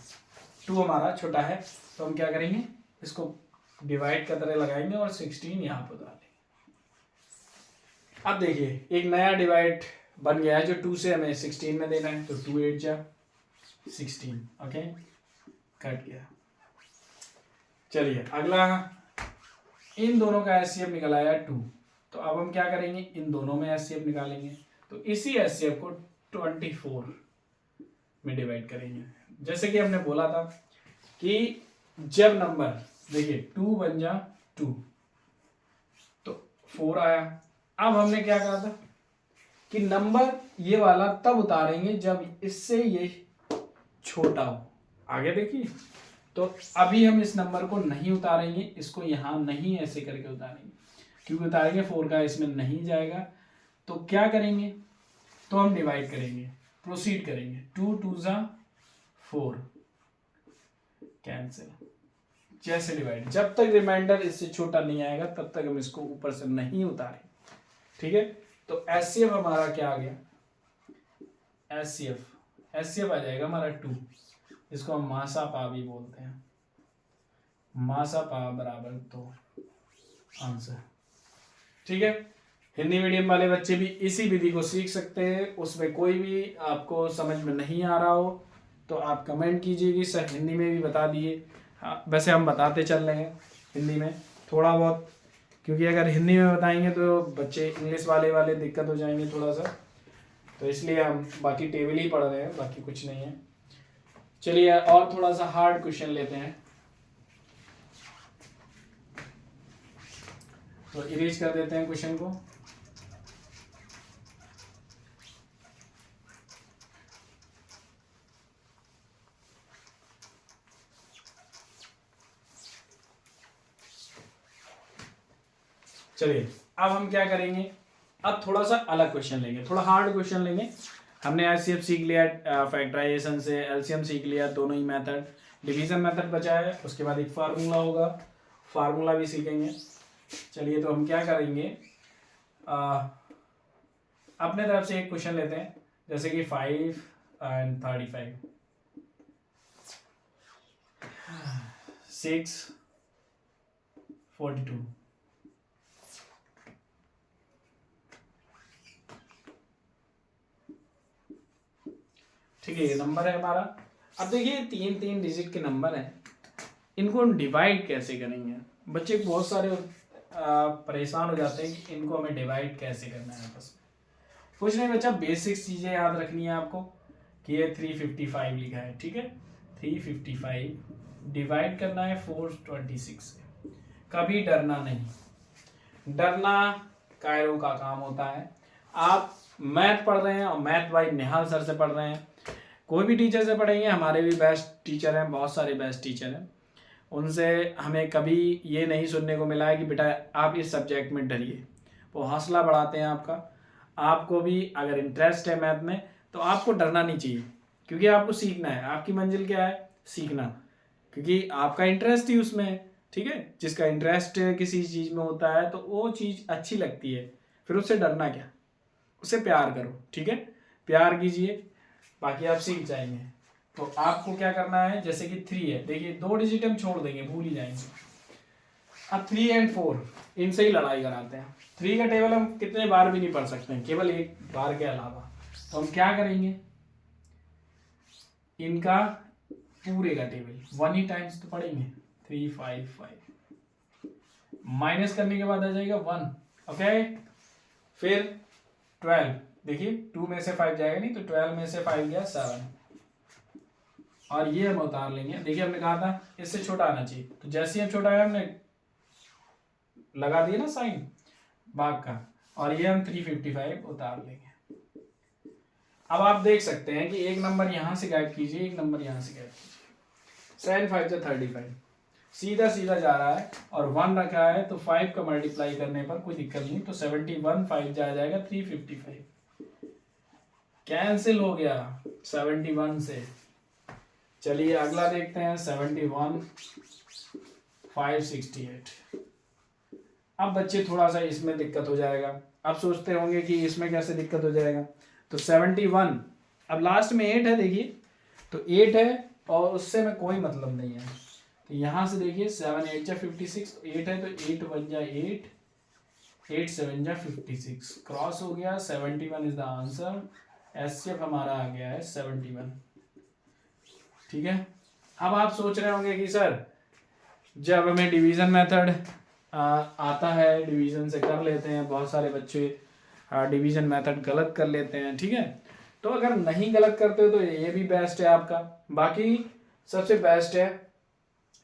2 हमारा छोटा है, तो हम क्या करेंगे, इसको डिवाइड का तरह लगाएंगे और 16 यहाँ पर डालेंगे। अब देखिए एक नया डिवाइड बन गया है जो 2 से हमें 16 में देना है, तो 2 8 जा 16, ओके, कट गया। चलिए अगला, इन दोनों का एचसीएफ निकल आया 2, तो अब हम क्या करेंगे, इन दोनों में एचसीएफ निकालेंगे, तो इसी एचसीएफ को 24 में डिवाइड करेंगे। जैसे कि हमने बोला था कि जब नंबर देखिए 2 बन जा 2 तो 4 आया। अब हमने क्या कहा था कि नंबर ये वाला तब उतारेंगे जब इससे ये छोटा हो। आगे देखिए, तो अभी हम इस नंबर को नहीं उतारेंगे, इसको यहां नहीं ऐसे करके उतारेंगे, क्योंकि उतारेंगे 4 का इसमें नहीं जाएगा। तो क्या करेंगे, तो हम डिवाइड करेंगे, प्रोसीड करेंगे, 2 2 जा 4, कैंसिल, जैसे डिवाइड, जब तक रिमाइंडर इससे छोटा नहीं आएगा तब तक हम इसको ऊपर से नहीं उतारें, ठीक है। तो एचसीएफ हमारा क्या आ गया, एचसीएफ आ जाएगा हमारा 2, इसको हम मासा पा भी बोलते हैं, मासा पा बराबर 2 आंसर, ठीक है। हिंदी मीडियम वाले बच्चे भी इसी विधि को सीख सकते हैं, उसमें कोई भी आपको समझ में नहीं आ रहा हो तो आप कमेंट कीजिए कि सर हिंदी में भी बता दिए। हाँ, वैसे हम बताते चल रहे हैं हिंदी में थोड़ा बहुत, क्योंकि अगर हिंदी में बताएंगे तो बच्चे इंग्लिश वाले दिक्कत हो जाएंगे थोड़ा सा, तो इसलिए हम बाकी टेबल ही पढ़ रहे हैं, बाकी कुछ नहीं है। चलिए और थोड़ा सा हार्ड क्वेश्चन लेते हैं, तो इरेज कर देते हैं क्वेश्चन को। चलिए अब हम क्या करेंगे, अब थोड़ा सा अलग क्वेश्चन लेंगे, थोड़ा हार्ड क्वेश्चन लेंगे। हमने एचसीएफ सीख लिया, फैक्टराइजेशन से एलसीएम सीख लिया, दोनों ही मेथड, डिवीजन मेथड बचा है, उसके बाद एक फार्मूला होगा, फार्मूला भी सीखेंगे। चलिए तो हम क्या करेंगे, अपने तरफ से एक क्वेश्चन लेते हैं, जैसे कि 5 and 35, 6 42, ठीक है, ये नंबर है हमारा। अब देखिए 3 डिजिट के नंबर हैं, इनको हम डिवाइड कैसे करेंगे। बच्चे बहुत सारे परेशान हो जाते हैं कि इनको हमें डिवाइड कैसे करना है आपस में। कुछ नहीं बच्चा, बेसिक चीज़ें याद रखनी है आपको कि ये 355 लिखा है, ठीक है, 355 डिवाइड करना है 426 से। कभी डरना नहीं, डरना कायरों का काम होता है। आप मैथ पढ़ रहे हैं और मैथ भाई निहाल सर से पढ़ रहे हैं, कोई भी टीचर से पढ़ेंगे, हमारे भी बेस्ट टीचर हैं, बहुत सारे बेस्ट टीचर हैं, उनसे हमें कभी ये नहीं सुनने को मिला है कि बेटा आप इस सब्जेक्ट में डरिए। वो हौसला बढ़ाते हैं आपका। आपको भी अगर इंटरेस्ट है मैथ में तो आपको डरना नहीं चाहिए, क्योंकि आपको सीखना है। आपकी मंजिल क्या है, सीखना, क्योंकि आपका इंटरेस्ट ही उसमें है, ठीक है। जिसका इंटरेस्ट किसी चीज़ में होता है तो वो चीज़ अच्छी लगती है, फिर उससे डरना क्या, उससे प्यार करो, ठीक है, प्यार कीजिए, बाकी आप सीख जाएंगे। तो आपको क्या करना है, जैसे कि 3 है, देखिए 2 डिजिट हम छोड़ देंगे, भूल ही जाएंगे। अब 3 and 4 इनसे ही लड़ाई कराते हैं। 3 का टेबल हम कितने बार भी नहीं पढ़ सकते हैं, केवल एक बार के अलावा। तो हम क्या करेंगे, इनका पूरे का टेबल 1 ही टाइम्स तो पढ़ेंगे, 3 5 5, माइनस करने के बाद आ जाएगा 1, ओके। फिर 12, देखिए 2 में से 5 जाएगा नहीं, तो 12 में से 5 गया 7, और ये हम उतार लेंगे। देखिए हमने कहा था इससे छोटा आना चाहिए, तो जैसे ही हम छोटा आया हमने लगा दिया ना साइन भाग का, और ये हम 355 उतार लेंगे। अब आप देख सकते हैं कि एक नंबर यहां से गायब कीजिए, एक नंबर यहां से गायब कीजिए, 7 5 से 35, सीधा सीधा जा रहा है, और 1 रखा है तो 5 का मल्टीप्लाई करने पर कोई दिक्कत नहीं, तो 71 5 जाएगा 355, कैंसिल हो गया 71 से। चलिए अगला देखते हैं, 71 568। अब बच्चे थोड़ा सा इसमें दिक्कत हो जाएगा, अब सोचते होंगे कि इसमें कैसे दिक्कत हो जाएगा, तो 71, अब लास्ट में 8 है, देखिए तो 8 है और उससे में कोई मतलब नहीं है। तो यहाँ से देखिए 7 8 जा 56, 8 है तो 8 1 जा 8, 8 7 जा 56, क्रॉस हो गया। 71 इज द आंसर। एचसीएफ हमारा आ गया है 71। ठीक है। अब आप सोच रहे होंगे कि सर जब हमें डिवीजन मेथड आता है, डिवीजन से कर लेते हैं, बहुत सारे बच्चे डिवीजन मेथड गलत कर लेते हैं, ठीक है। तो अगर नहीं गलत करते हो तो ये भी बेस्ट है आपका। बाकी सबसे बेस्ट है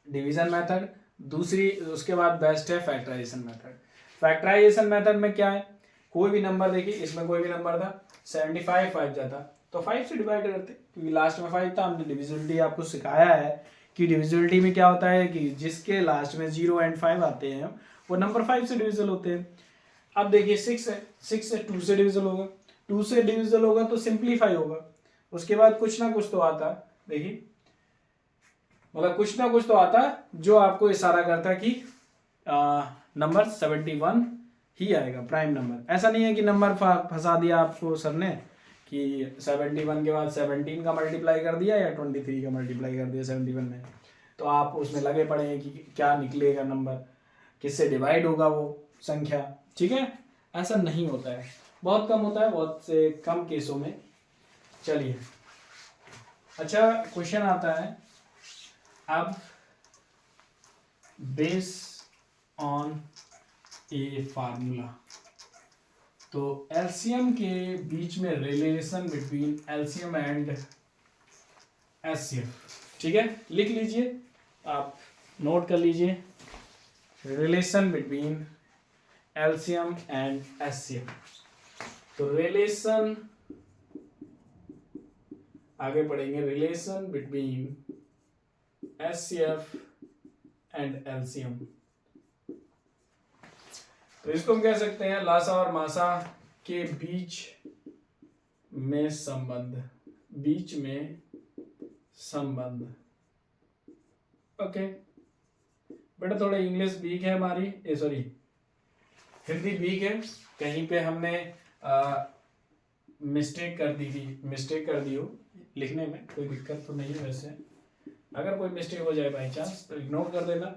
डिवीजन मेथड, दूसरी उसके बाद बेस्ट है फैक्टराइजेशन मेथड। फैक्टराइजेशन मेथड में क्या है, कोई भी नंबर देखिए, इसमें कोई भी नंबर था 75 5 जाता तो 5 से डिवाइड करते, क्योंकि लास्ट में 5 था। हमने डिविजिबिलिटी आपको सिखाया है कि डिविजिबिलिटी में क्या होता है कि जिसके लास्ट में 0 एंड 5 आते हैं वो नंबर 5 से डिविजिबल होते हैं। अब देखिए 6 है, 6 से 2 से डिविजिबल होगा, 2 से डिविजिबल होगा तो सिंप्लीफाई होगा। उसके बाद कुछ ना कुछ तो आता, देखिए मतलब कुछ ना कुछ तो आता जो आपको इशारा करता कि नंबर 71 ही आएगा प्राइम नंबर। ऐसा नहीं है कि नंबर फंसा दिया आपको सर ने कि 71 के बाद 17 का मल्टीप्लाई कर दिया या 23 का मल्टीप्लाई कर दिया 71 में, तो आप उसमें लगे पड़े हैं कि क्या निकलेगा नंबर, किससे डिवाइड होगा वो संख्या। ठीक है, ऐसा नहीं होता है, बहुत कम होता है, बहुत से कम केसों में। चलिए अच्छा क्वेश्चन आता है अब, बेस ऑन ए फार्मूला। तो एलसीएम के बीच में relation between LCM and HCF, ठीक है, लिख लीजिए, आप नोट कर लीजिए, relation between LCM and HCF. तो रिलेशन आगे पढ़ेंगे, relation between HCF and LCM. तो इसको हम कह सकते हैं लासा और मासा के बीच में संबंध, बीच में संबंध। ओके बेटा, थोड़ा इंग्लिश वीक है हमारी, सॉरी हिंदी वीक है, कहीं पे हमने मिस्टेक कर दी हो लिखने में, कोई दिक्कत तो नहीं है वैसे। अगर कोई मिस्टेक हो जाए बाई चांस तो इग्नोर कर देना,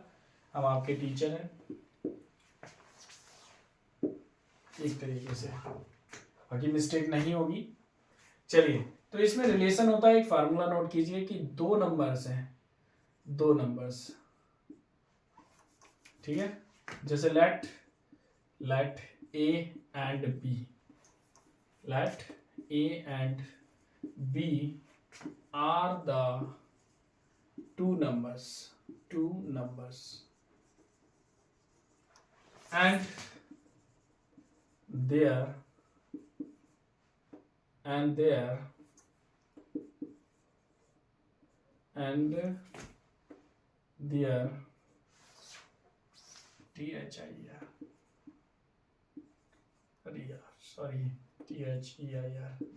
हम आपके टीचर हैं एक तरीके से, बाकी मिस्टेक नहीं होगी। चलिए, तो इसमें रिलेशन होता है, एक फार्मूला नोट कीजिए कि दो नंबर्स हैं, दो नंबर्स, ठीक है, जैसे let A and B, let A and B are the two numbers and their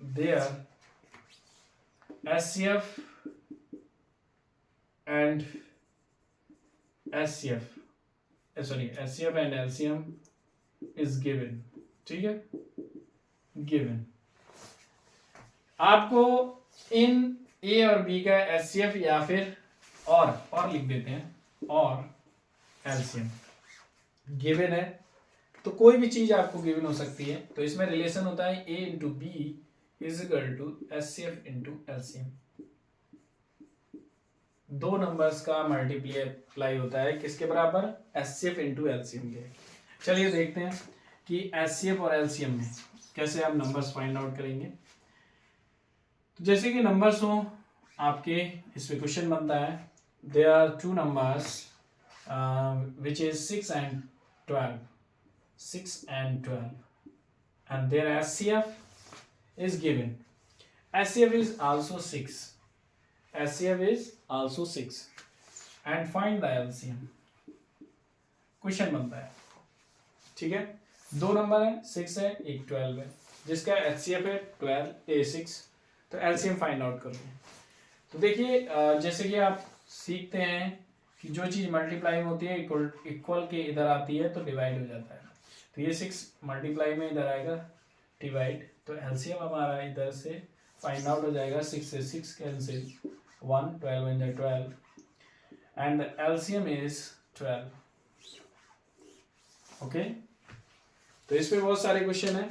their SCF and SCF and LCM is given, ठीक है, given। आपको इन ए और बी का SCF या फिर और लिख देते हैं, और LCM गिवन है, तो कोई भी चीज आपको गिवन हो सकती है। तो इसमें रिलेशन होता है A into B is equal to SCF into LCM। दो नंबर्स का मल्टीप्लाई होता है किसके बराबर, एचसीएफ इंटू एलसीएम के। चलिए देखते हैं कि एचसीएफ और एलसीएम में कैसे हम नंबर्स फाइंड आउट करेंगे। तो जैसे कि नंबर्स हो आपके, इसमें क्वेश्चन बनता है, there are two numbers which is 6 and 12 and their HCF is given. HCF is also 6. HCF is also 6 and find the LCM। Question बनता है, ठीक है, दो नंबर है, 6 है, एक 12 है, जिसका HCF है 6, तो LCM फाइंड आउट करोगे। तो देखिए जैसे कि आप सीखते हैं कि जो चीज मल्टीप्लाई में होती है इक्वल के इधर आती है तो डिवाइड हो जाता है। तो ये 6 मल्टीप्लाई में इधर आएगा डिवाइड, तो LCM हमारा इधर से फाइंड आउट हो जाएगा, 6 से 6 कैंसिल, 1, 12 वन जा 12 and the LCM is 12. Okay, तो इस पे बहुत सारे क्वेश्चन है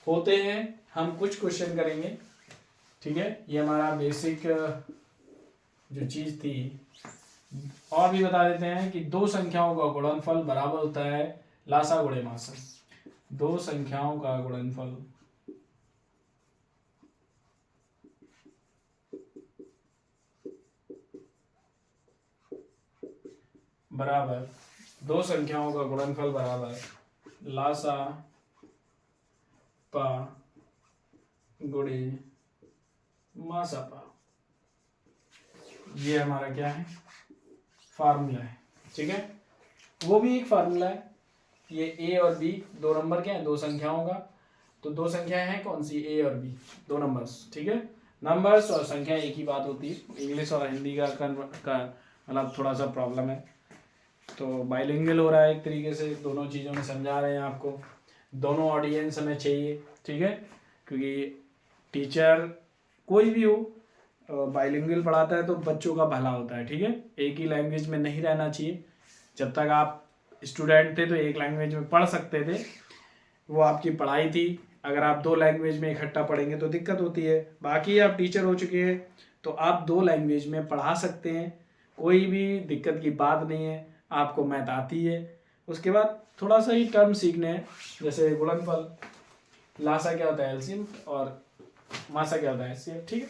होते हैं, हम कुछ क्वेश्चन करेंगे. ठीक है, ये हमारा बेसिक जो चीज थी. और भी बता देते हैं कि दो संख्याओं का गुणनफल बराबर होता है लासा गुणे मासा. दो संख्याओं का गुणनफल बराबर, दो संख्याओं का गुणनफल बराबर लासा पा गुणे मासा पा. ये हमारा क्या है, फार्मूला है. ठीक है, वो भी एक फार्मूला है. ये ए और बी दो नंबर क्या है, दो संख्याओं का. तो दो संख्याएं हैं कौन सी, ए और बी, दो नंबर्स. ठीक है, नंबर्स और संख्या एक ही बात होती है. इंग्लिश और हिंदी का मतलब थोड़ा सा प्रॉब्लम है. तो बाइलिंगुअल हो रहा है एक तरीके से, दोनों चीज़ों में समझा रहे हैं आपको. दोनों ऑडियंस हमें चाहिए. ठीक है, क्योंकि टीचर कोई भी हो बाइलिंगुअल पढ़ाता है तो बच्चों का भला होता है. ठीक है, एक ही लैंग्वेज में नहीं रहना चाहिए. जब तक आप स्टूडेंट थे तो एक लैंग्वेज में पढ़ सकते थे, वो आपकी पढ़ाई थी. अगर आप दो लैंग्वेज में इकट्ठा पढ़ेंगे तो दिक्कत होती है. बाकी आप टीचर हो चुके हैं तो आप दो लैंग्वेज में पढ़ा सकते हैं, कोई भी दिक्कत की बात नहीं है. आपको मैथ आती है, उसके बाद थोड़ा सा ही टर्म सीखने हैं, जैसे गुणनफल, लासा क्या होता है एलसीएम, और मासा क्या होता है एचसीएफ. ठीक है,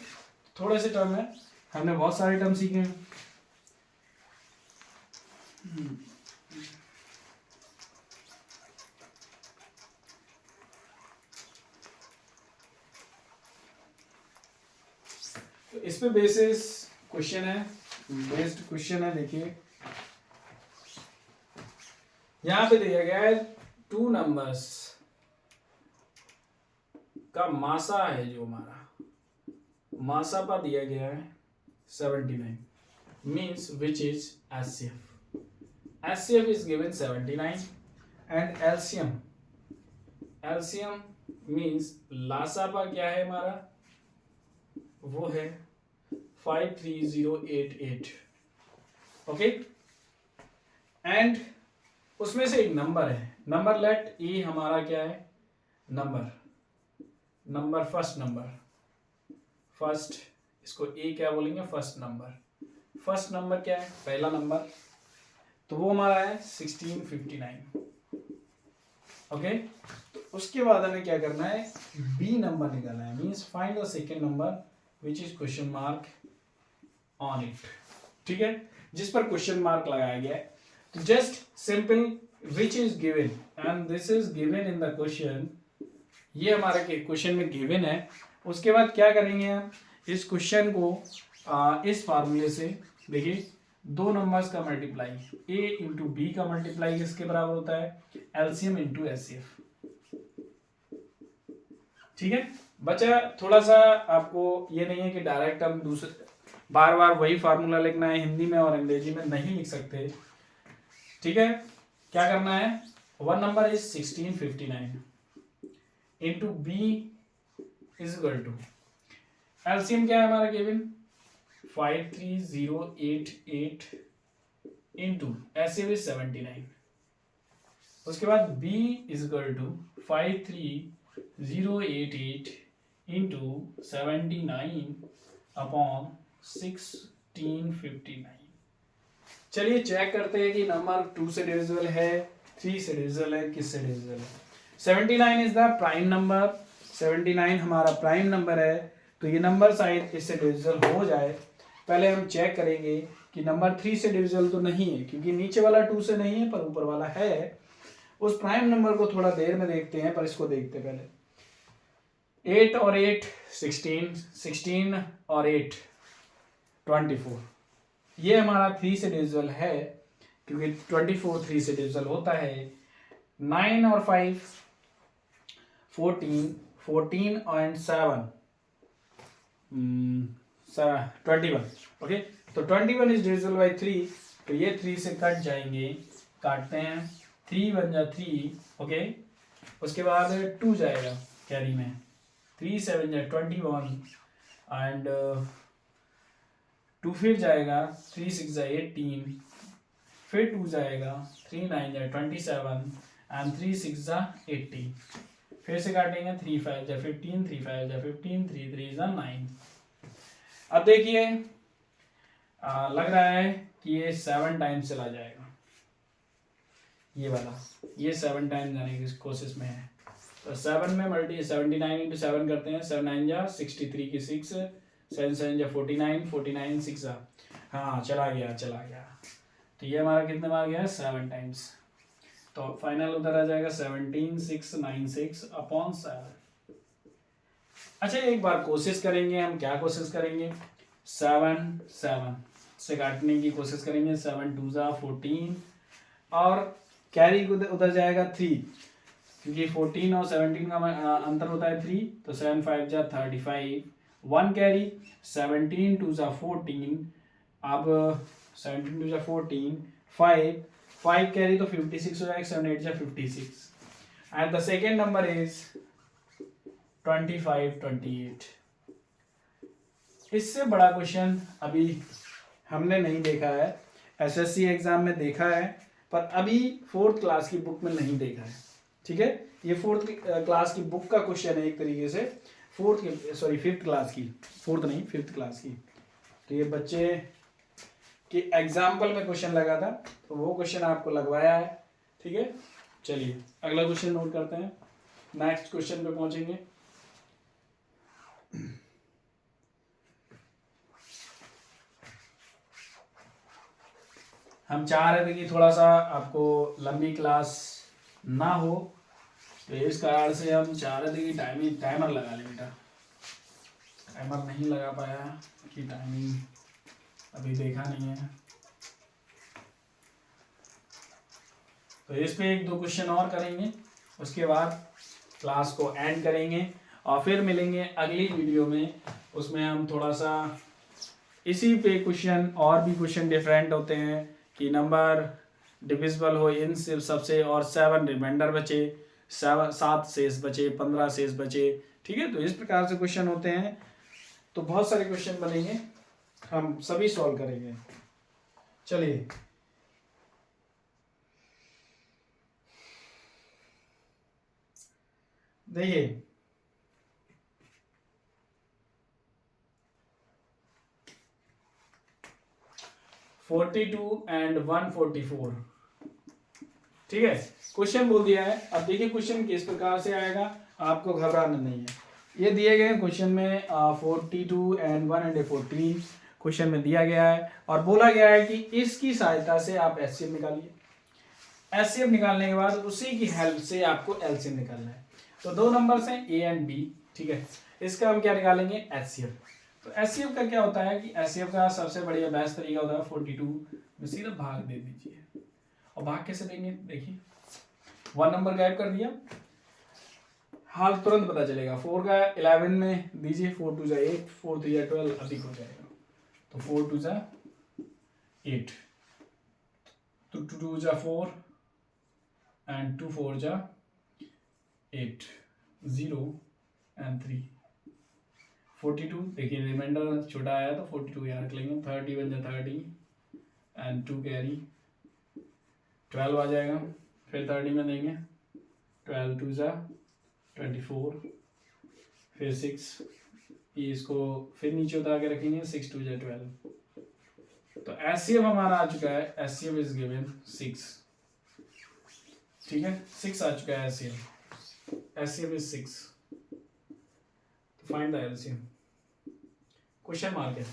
थोड़े से टर्म है, हमने बहुत सारे टर्म सीखे हैं. तो इस पे बेसिस क्वेश्चन है, बेस्ड क्वेश्चन है. देखिए यहां पे दिया गया है टू नंबर्स का मासा है, जो हमारा मासा पर दिया गया है 79, means which is HCF. HCF is given 79 and LCM means लासापा क्या है हमारा, वो है 53088. ओके, एंड उसमें से एक नंबर है, नंबर लेट ए हमारा क्या है, नंबर फर्स्ट नंबर, फर्स्ट, इसको ए क्या बोलेंगे, फर्स्ट नंबर क्या है, पहला नंबर, तो वो हमारा है 1659. ओके, तो उसके बाद हमें क्या करना है, बी नंबर निकालना है. Means find the second number which is question mark on it. ठीक है, जिस पर क्वेश्चन मार्क लगाया गया है. तो just simple which is given and this is given in the question. ये हमारा क्वेश्चन में गिवन है. उसके बाद क्या करेंगे हम, इस क्वेश्चन को इस फार्मूले से, देखिए दो नंबर्स का मल्टीप्लाई, ए इंटू बी का मल्टीप्लाई किसके बराबर होता है, एलसीएम इंटू एचसीएफ. ठीक है, बचा थोड़ा सा, आपको ये नहीं है कि डायरेक्ट हम दूसरे बार बार वही फार्मूला लिखना है, हिंदी में और अंग्रेजी में नहीं लिख सकते. ठीक है, क्या करना है, one number is 1659 into B is equal to, LCM क्या है हमारा गिवन 53088 इंटू एचसीएफ इज 79. उसके बाद b is equal to 53088 into 79 upon 1659. चलिए चेक करते हैं कि नंबर 2 से डिविजिबल है, 3 से डिविजिबल है, किस से डिविजिबल है. 79 इज द प्राइम नंबर, 79 हमारा प्राइम नंबर है. तो ये नंबर शायद इससे डिविजिबल हो जाए. पहले हम चेक करेंगे कि नंबर 3 से डिविजिबल तो नहीं है, क्योंकि नीचे वाला 2 से नहीं है पर ऊपर वाला है. उस प्राइम नंबर को थोड़ा देर में देखते हैं, पर इसको देखते पहले. 8 और 8 16, 16 और 8 24. ये हमारा 3 से डिविजिबल है, क्योंकि 24 3 से डिविजिबल होता है. 9 और 5 14, 14 और 7 21. ओके, तो 21 इज डिविजिबल बाई 3, तो ये 3 से कट जाएंगे, काटते हैं, 3 बन जा 3. ओके, उसके बाद 2 जाएगा कैरी में, 3 7 जा 21 एंड 2 फिर जाएगा, 3 6 जा 18, फिर 2 जाएगा, 3 9 जा 27 एंड 3 6 जा 80। फिर से काटेंगे, 3 5 जा 15, 3 5 जा 15, 3 3 जा 9। अब देखिए लग रहा है कि ये 7 टाइम्स चला जाएगा, ये वाला, ये 7 टाइम्स जाने की कोशिश में है। तो 7 में 79 इंटू 7 करते हैं, 7 9 जा 63 की 6, 7 7 जा 49, 49 6 जा, हाँ चला गया। तो ये हमारा कितने बार गया है, 7 टाइम्स। तो फाइनल उधर आ जाएगा 17696 अपॉन 7। अच्छा एक बार कोशिश करेंगे हम, क्या कोशिश करेंगे, 7 7 से काटने की कोशिश करेंगे, 7 2 जा 14 और कैरी उधर जाएगा 3, क्योंकि 14 और 17 का अंतर होता है 3, तो 7 5 जा 35, 1 कैरी, 17 2 जा 14, अब 17 2 जा 14, 5 कैरी तो 56 हो जाएगा, 7 8 जा 56 and the second number is 25 28। इससे बड़ा क्वेश्चन अभी हमने नहीं देखा है, एसएससी एग्जाम में देखा है पर अभी 4th क्लास की बुक में नहीं देखा है। ठीक है, ये 4th क्लास की बुक का क्वेश्चन है एक तरीके से, 5th क्लास की, 4th नहीं 5th क्लास की। तो ये बच्चे के एग्जाम्पल में क्वेश्चन लगा था, तो वो क्वेश्चन आपको लगवाया है। ठीक है, चलिए अगला क्वेश्चन नोट करते हैं, नेक्स्ट क्वेश्चन पे पहुंचेंगे। हम चाह रहे थे कि थोड़ा सा आपको लंबी क्लास ना हो, तो इस कारण से हम चाह रहे थे कि टाइमर लगा लें बेटा, टाइमर नहीं लगा पाया कि टाइमिंग अभी देखा नहीं है। तो इस पे 1-2 क्वेश्चन और करेंगे, उसके बाद क्लास को एंड करेंगे और फिर मिलेंगे अगली वीडियो में। उसमें हम थोड़ा सा इसी पे क्वेश्चन, और भी क्वेश्चन डिफरेंट होते हैं कि नंबर डिविजिबल हो इन सबसे और 7 रिमाइंडर बचे, 7 शेष बचे, 15 शेष बचे। ठीक है, तो इस प्रकार से क्वेश्चन होते हैं, तो बहुत सारे क्वेश्चन बनेंगे, हम सभी सॉल्व करेंगे। चलिए देखिए, (42 and 144). ठीक है, क्वेश्चन बोल दिया है। अब देखिए क्वेश्चन किस प्रकार से आएगा, आपको घबराना नहीं है। ये दिए गए क्वेश्चन में 42 and 114 क्वेश्चन में दिया गया है और बोला गया है कि इसकी सहायता से आप एचसीएफ निकालिए। एचसीएफ निकालने के बाद उसी की हेल्प से आपको एलसीएम निकालना है। तो 2 नंबर्स हैं ए एंड बी। ठीक है, इसका हम क्या निकालेंगे, एचसीएफ। तो एचसीएफ का क्या होता है कि एचसीएफ का सबसे बढ़िया बेस्ट तरीका होता है 42 में सीधा भाग दे दीजिए। और भाग कैसे देंगे, देखिए 1 नंबर गायब कर दिया, हाल तुरंत पता चलेगा। 4 का 11 में दीजिए, 4 2 जा 8, 4 3 जा 12 अधिक हो जाएगा, तो 4 2 जा 8, तो 2 2 जा 4 एंड 2 4 जा 8, 0 एंड 3, 42। देखिए रिमाइंडर छोटा आया तो 42 यहाँ रख लेंगे, 30 बन जा 30 एंड 2 कैरी 12 आ जाएगा, फिर 30 में देंगे, 12 2 जा 24, फिर 6, ये इसको फिर नीचे उतार के रखेंगे, 6 2 जा 12। तो एचसीएफ हमारा आ चुका है, एचसीएफ इज गिवन 6। ठीक है, 6 आ चुका है एचसीएफ, एचसीएफ इज 6। तो find the LCM, question mark है।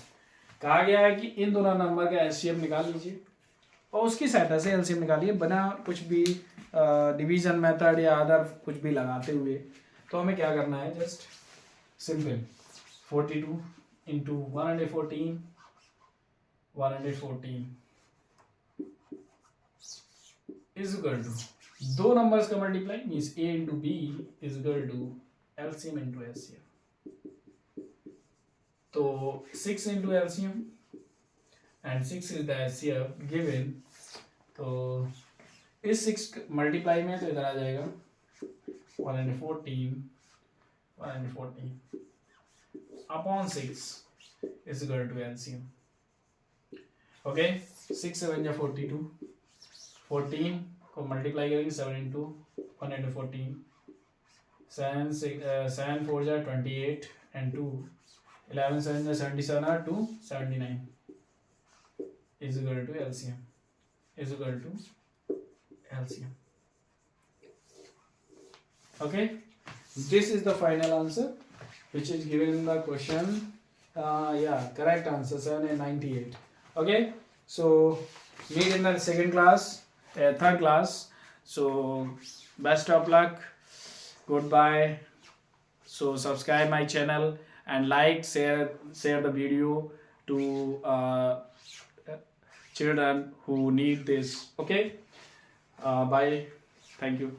कहा गया है कि इन दोनों नंबर का एचसीएफ निकाल लीजिए और उसकी सहायता से एलसीएम निकालिए, बिना कुछ भी डिवीजन मेथड या अदर कुछ भी लगाते हुए। तो हमें क्या करना है, just simple 42 into 114 is equal to 2 numbers का multiply means a into B is equal to LCM into HCF. तो 6 into LCM and 6 is the HCF given. तो इस 6 मल्टीप्लाई में तो इधर आ जाएगा 114 upon 6 is equal to LCM. Okay 6 7 या 42, 14 को मल्टीप्लाई करेंगे 7 इंटू 1 इंटू 14, 7 4 जा 28 एंड 2 11 7 जा 77 और 2 79 is equal to LCM is equal to LCM. Okay, this is the final answer which is given in the question. Yeah, correct answer 798. Okay, so meet in the second class, third class. So best of luck, goodbye. So subscribe my channel and like, share the video to children who need this. Okay, bye, thank you.